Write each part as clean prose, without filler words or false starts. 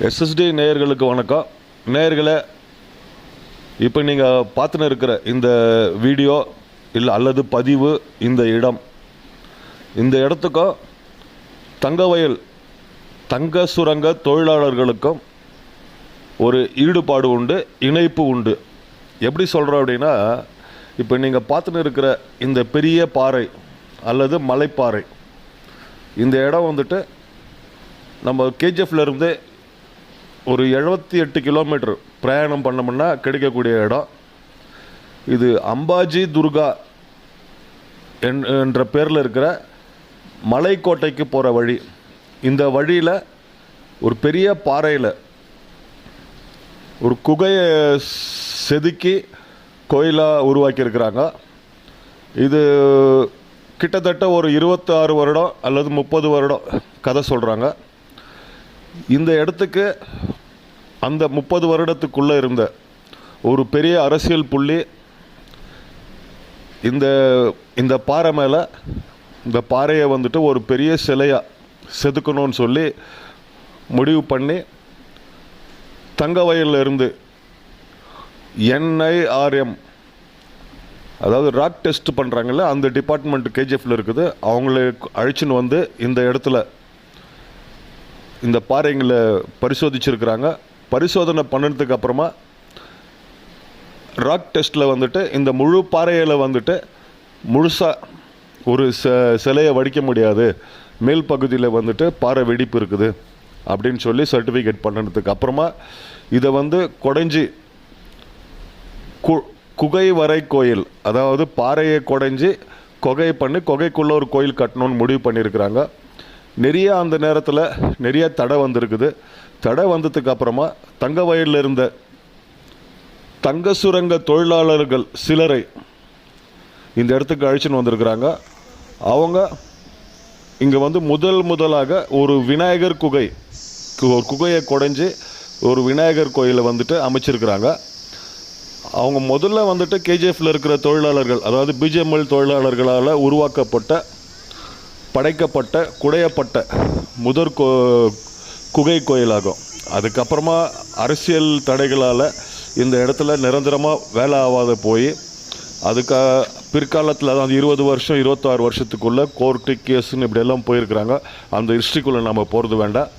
SST நேயர்களுக்கு வணக்கம். நேயர்களே, இப்போ நீங்கள் பார்த்துன்னு இருக்கிற இந்த வீடியோ அல்லது பதிவு, இந்த இடத்துக்கும் தங்கவயல் தங்க சுரங்க தொழிலாளர்களுக்கும் ஒரு ஈடுபாடு உண்டு, இணைப்பு உண்டு. எப்படி சொல்கிறோம் அப்படின்னா, இப்போ நீங்கள் பார்த்துன்னு இருக்கிற இந்த பெரிய பாறை அல்லது மலைப்பாறை, இந்த இடம் வந்துட்டு நம்ம கேஜிஎஃப்லேருந்து ஒரு 78 கிலோமீட்டர் பிரயாணம் பண்ணோம்னா கிடைக்கக்கூடிய இடம். இது அம்பாஜி துர்கா என்ற பேரில் இருக்கிற மலைக்கோட்டைக்கு போகிற வழி. இந்த வழியில் ஒரு பெரிய பாறையில் ஒரு குகையை செதுக்கி கோயிலாக உருவாக்கியிருக்கிறாங்க. இது கிட்டத்தட்ட ஒரு 26 வருடம் அல்லது 30 வருடம் கதை சொல்கிறாங்க. இந்த இடத்துக்கு அந்த 30 வருடத்துக்குள்ளே இருந்த ஒரு பெரிய அரசியல் புள்ளி இந்த பாறை மேலே, இந்த பாறையை வந்துட்டு ஒரு பெரிய சிலையாக செதுக்கணும்னு சொல்லி முடிவு பண்ணி தங்கவயலில் இருந்து NIRM, அதாவது ராக் டெஸ்ட் பண்ணுறாங்கல்ல, அந்த டிபார்ட்மெண்ட் கேஜிஎஃப்பில் இருக்குது. அவங்கள அழிச்சுன்னு வந்து இந்த இடத்துல இந்த பாறைங்களை பரிசோதிச்சிருக்கிறாங்க. பரிசோதனை பண்ணதுக்கு அப்புறமா ராக் டெஸ்ட்டில் வந்துட்டு இந்த முழு பாறையில் வந்துட்டு முழுசாக ஒரு சிலையை வடிக்க முடியாது, மேல் பகுதியில் வந்துட்டு பாறை வெடிப்பு இருக்குது அப்படின்னு சொல்லி சர்டிஃபிகேட் பண்ணதுக்கு அப்புறமா இதை வந்து குடைஞ்சி குகை வரை கோயில், அதாவது பாறையை குடைஞ்சி குகை பண்ணி குகைக்குள்ளே ஒரு கோயில் கட்டணும்னு முடிவு பண்ணியிருக்கிறாங்க. அந்த நேரத்தில் நிறைய தடை வந்திருக்குது. தடை வந்ததுக்கு அப்புறமா தங்கவயலில் இருந்த தங்க சுரங்க தொழிலாளர்கள் சிலரை இந்த இடத்துக்கு அழைச்சின்னு வந்திருக்கிறாங்க. அவங்க இங்கே வந்து முதலாக ஒரு விநாயகர் ஒரு குகையை குடைஞ்சி ஒரு விநாயகர் கோயிலை வந்துட்டு அமைச்சிருக்கிறாங்க. அவங்க முதல்ல வந்துட்டு கேஜிஎஃப்பில் இருக்கிற தொழிலாளர்கள், அதாவது BGML தொழிலாளர்களால் படைக்கப்பட்ட குடையப்பட்ட முதற் குகை கோயிலாகும். அதுக்கப்புறமா அரசியல் தடைகளால் இந்த இடத்துல நிரந்தரமாக வேலை ஆகாத போய் பிற்காலத்தில் தான் 20 வருஷம் 26 வருஷத்துக்குள்ளே கோர்ட்டு கேஸுன்னு இப்படியெல்லாம் போயிருக்கிறாங்க. அந்த ஹிஸ்ட்ரிக்குள்ளே நம்ம போகிறது வேண்டாம்.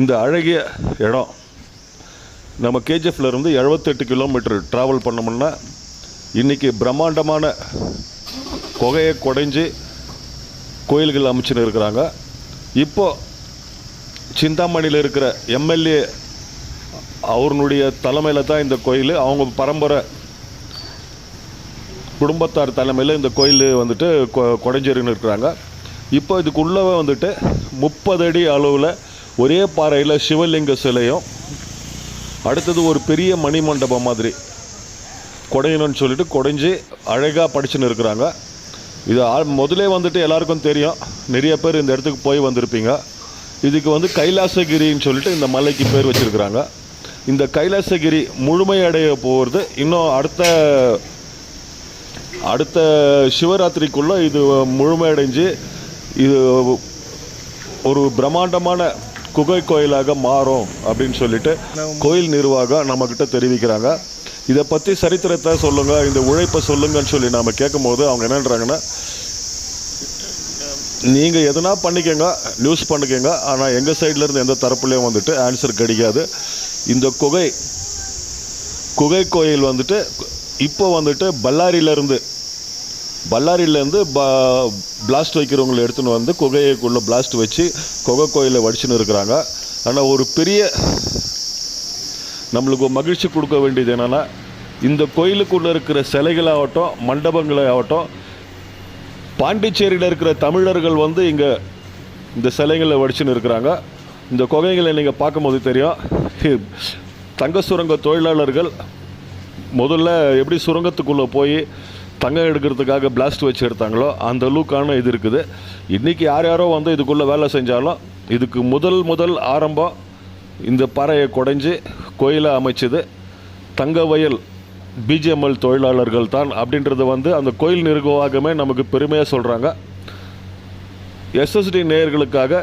இந்த அழகிய இடம் நம்ம கேஜிஎஃப்லேருந்து 78 கிலோமீட்டர் ட்ராவல் பண்ணோம்னா இன்றைக்கி பிரம்மாண்டமான குகையை குடைஞ்சி கோயில்கள் அமைச்சுன்னு இருக்கிறாங்க. இப்போது சிந்தாமணியில் இருக்கிற MLA அவருடைய தலைமையில் தான் இந்த கோயில், அவங்க பரம்பரை குடும்பத்தார் தலைமையில் இந்த கோயில் வந்துட்டு குடைஞ்சிருன்னு இருக்கிறாங்க. இப்போ இதுக்குள்ளே வந்துட்டு 30 அடி அளவில் ஒரே பாறையில் சிவலிங்க சிலையும், அடுத்தது ஒரு பெரிய மணிமண்டபம் மாதிரி குடையணும்னு சொல்லிட்டு குடைஞ்சி அழகாக படிச்சுன்னு இருக்கிறாங்க. இது முதலே வந்துட்டு எல்லாருக்கும் தெரியும், நிறைய பேர் இந்த இடத்துக்கு போய் வந்திருப்பீங்க. இதுக்கு வந்து கைலாசகிரின்னு சொல்லிட்டு இந்த மலைக்கு பேர் வச்சுருக்கிறாங்க. இந்த கைலாசகிரி முழுமையடைய போகிறது இன்னும் அடுத்த சிவராத்திரிக்குள்ளே இது முழுமையடைஞ்சு இது ஒரு பிரம்மாண்டமான குகை கோயிலாக மாறும் அப்படின்னு சொல்லிட்டு கோயில் நிர்வாகம் நம்மக்கிட்ட தெரிவிக்கிறாங்க. இதை பற்றி சரித்திரத்தை சொல்லுங்கள், இந்த உழைப்பை சொல்லுங்கன்னு சொல்லி நாம் கேட்கும்போது அவங்க என்னன்றாங்கன்னா, நீங்கள் எதனா பண்ணிக்கங்க, நியூஸ் பண்ணிக்கங்க, ஆனால் எங்கள் சைட்லேருந்து எந்த தரப்புலையும் வந்துட்டு ஆன்சர் கிடைக்காது. இந்த குகை கோயில் வந்துட்டு இப்போ வந்துட்டு பல்லாரியிலேருந்து பிளாஸ்ட் வைக்கிறவங்களை எடுத்துன்னு வந்து குகைக்குள்ளே பிளாஸ்ட் வச்சு குகை கோயிலை வடிச்சுன்னு இருக்கிறாங்க. ஆனால் ஒரு பெரிய நம்மளுக்கு மகிழ்ச்சி கொடுக்க வேண்டியது என்னென்னா, இந்த கோயிலுக்குள்ளே இருக்கிற சிலைகளாகட்டும் மண்டபங்களாகட்டும், பாண்டிச்சேரியில் இருக்கிற தமிழர்கள் வந்து இங்கே இந்த சிலைகளை வடிச்சுன்னு இருக்கிறாங்க. இந்த குகைகளை நீங்கள் பார்க்கும்போது தெரியும், தங்க சுரங்க தொழிலாளர்கள் முதல்ல எப்படி சுரங்கத்துக்குள்ளே போய் தங்கம் எடுக்கிறதுக்காக பிளாஸ்ட் வச்சு எடுத்தாங்களோ அந்த அளவுக்கான இது இருக்குது. இன்றைக்கி யாரோ வந்து இதுக்குள்ளே வேலை செஞ்சாலும் இதுக்கு முதல் ஆரம்பம் இந்த பாறையை குடைஞ்சி கோயிலை அமைச்சது தங்கவயல் BGML தொழிலாளர்கள் தான் அப்படின்றது வந்து அந்த கோயில் நிர்வாகமே நமக்கு பெருமையாக சொல்கிறாங்க. SSD நேயர்களுக்காக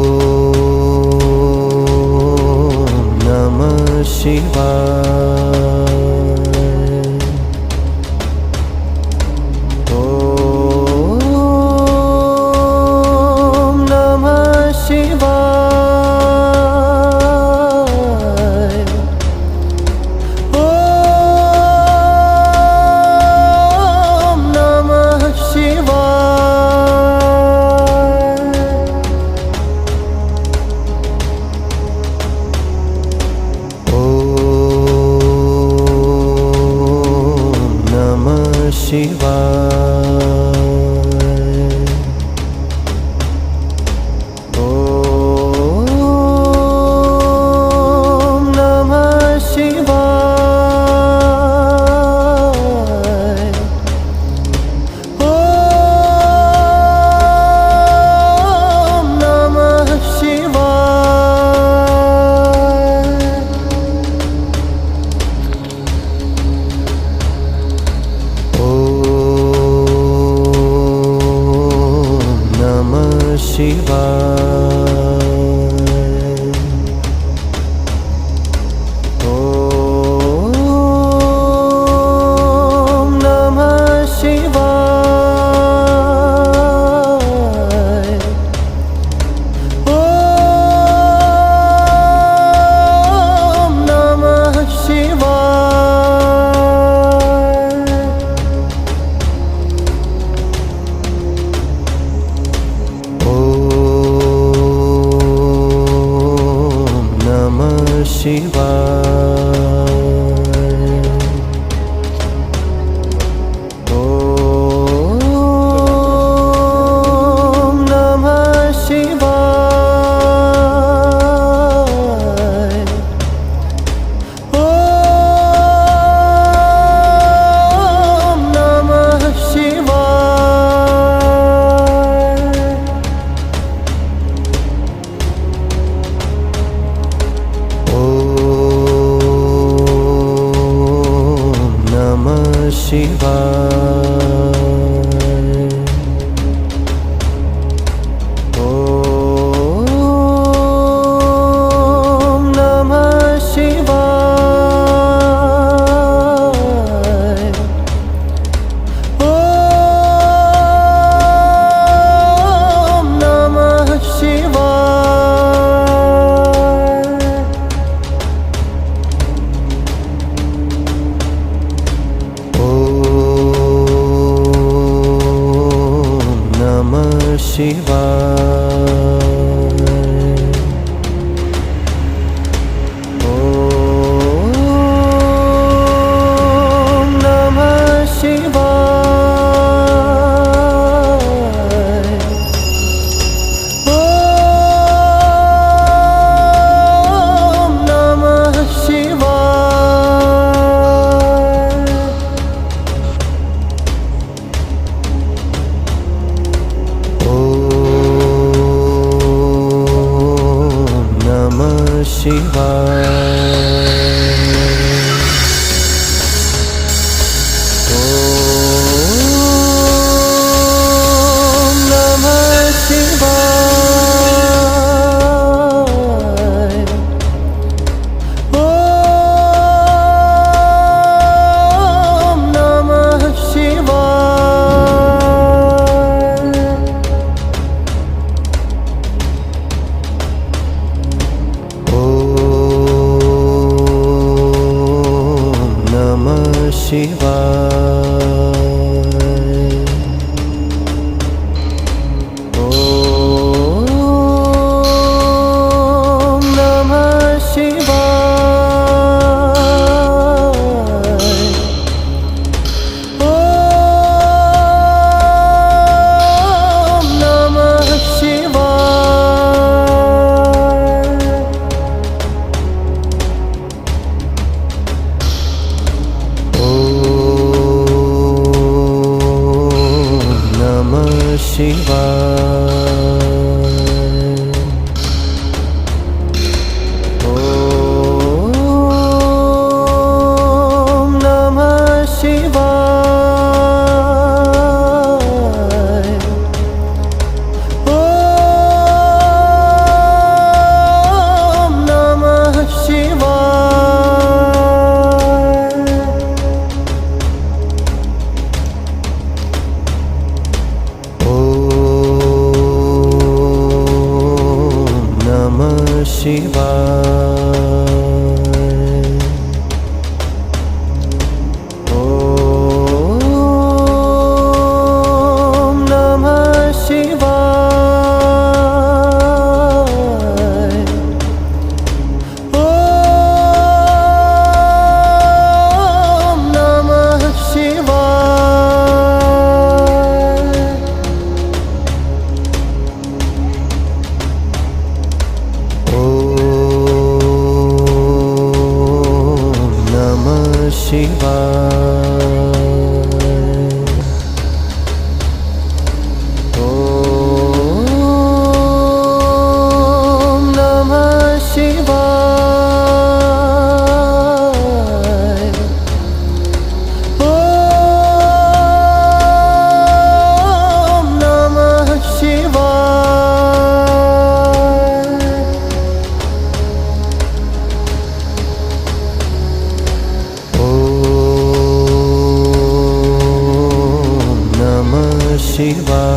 சிவாய